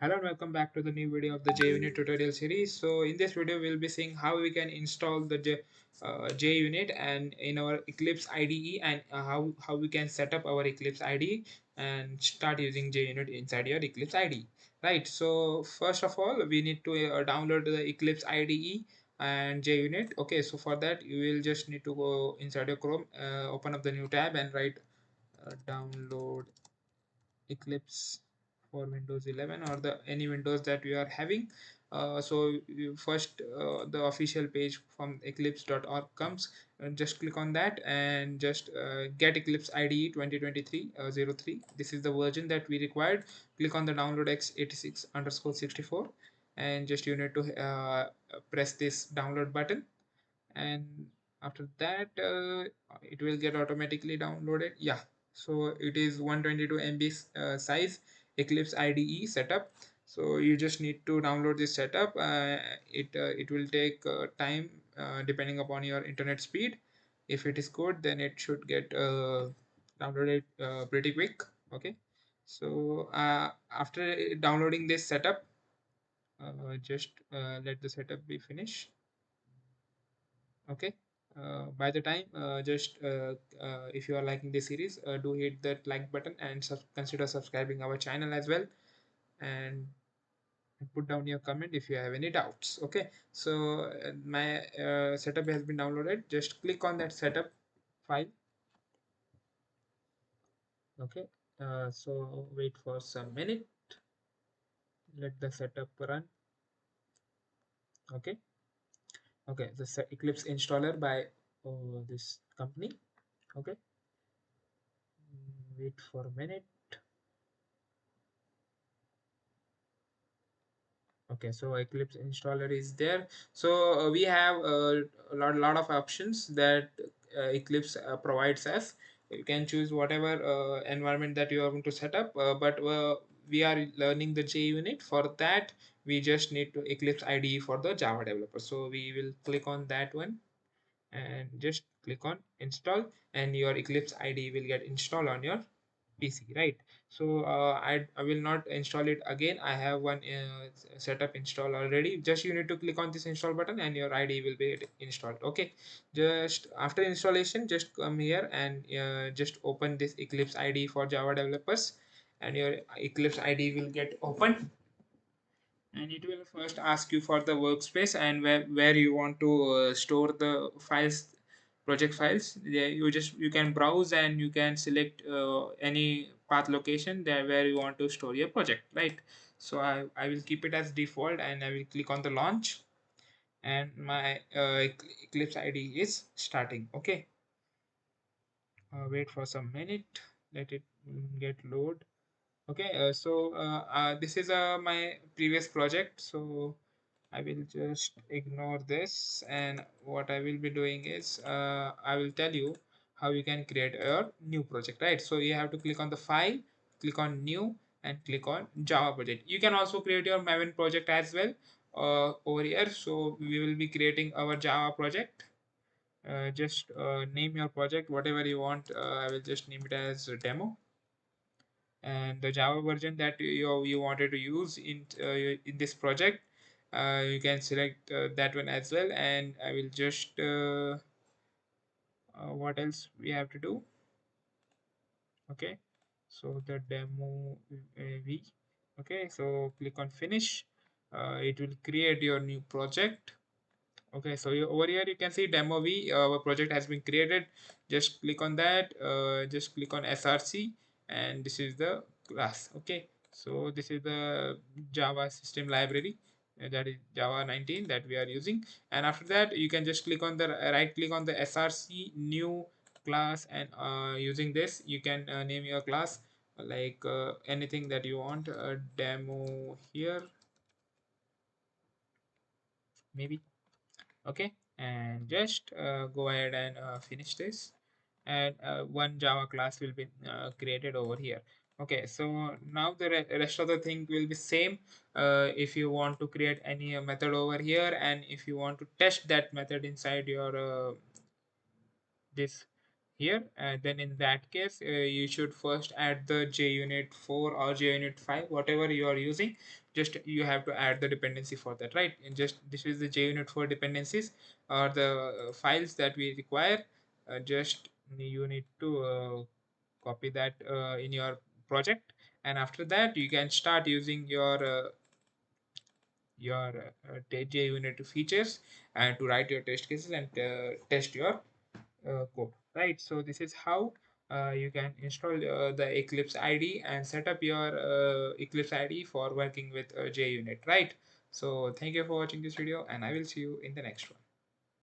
Hello and welcome back to the new video of the JUnit tutorial series. So in this video we'll be seeing how we can install the JUnit and in our Eclipse IDE, and how we can set up our Eclipse IDE and start using JUnit inside your Eclipse IDE. Right. So first of all we need to download the Eclipse IDE and JUnit. Okay. So for that you will just need to go inside your Chrome, open up the new tab and write download Eclipse for Windows 11 or the any Windows that you are having. So you first the official page from eclipse.org comes, and just click on that and just get Eclipse IDE 2023-03. This is the version that we required. Click on the download x86 underscore 64 and just you need to press this download button, and after that it will get automatically downloaded. Yeah, so it is 122 MB size Eclipse IDE setup. So you just need to download this setup. It will take time depending upon your internet speed. If it is good, then it should get downloaded pretty quick. Okay, so after downloading this setup, just let the setup be finished. Okay, by the time just if you are liking this series, do hit that like button and consider subscribing our channel as well, and put down your comment if you have any doubts. Okay, so my setup has been downloaded. Just click on that setup file. Okay, so wait for some minute, let the setup run. Okay, okay, the Eclipse installer by this company. Okay. Wait for a minute. Okay, so Eclipse installer is there. So we have a lot of options that Eclipse provides us. You can choose whatever environment that you are going to set up, but we are learning the JUnit. For that we just need to Eclipse IDE for the Java developer. So we will click on that one and just click on install, and your Eclipse IDE will get installed on your PC, right? So I will not install it again. I have one setup installed already. Just you need to click on this install button and your IDE will be installed. Okay, just after installation, just come here and just open this Eclipse IDE for Java developers, and your Eclipse IDE will get opened, and it will first ask you for the workspace and where you want to store the files, project files. Yeah, you can browse and you can select any path location there where you want to store your project, right? So I will keep it as default and I will click on the launch, and my Eclipse IDE is starting. Okay, wait for some minute, let it get load. Okay, so this is my previous project, so I will just ignore this, and what I will be doing is I will tell you how you can create a new project, right? So you have to click on the file, click on new, and click on Java project. You can also create your Maven project as well over here. So we will be creating our Java project. Just name your project whatever you want. I will just name it as demo, and the Java version that you wanted to use in this project, you can select that one as well. And I will just what else we have to do. Okay, so the demo v. Okay, so click on finish. It will create your new project. Okay, so over here you can see demo v, our project has been created. Just click on that, just click on src, and this is the class. Okay, so this is the Java system library, that is Java 19 that we are using. And after that you can just click on the right click on the src new class, and using this you can name your class like anything that you want, demo here maybe. Okay, and just go ahead and finish this, and one Java class will be created over here. Okay, so now the rest of the thing will be same. If you want to create any method over here, and if you want to test that method inside your this here, and then in that case you should first add the JUnit 4 or JUnit 5, whatever you are using. Just you have to add the dependency for that, right? And just this is the JUnit 4 dependencies or the files that we require. Just you need to copy that in your project, and after that you can start using your JUnit features and to write your test cases and test your code, right? So this is how you can install the Eclipse IDE and set up your Eclipse IDE for working with JUnit, right? So thank you for watching this video, and I will see you in the next one.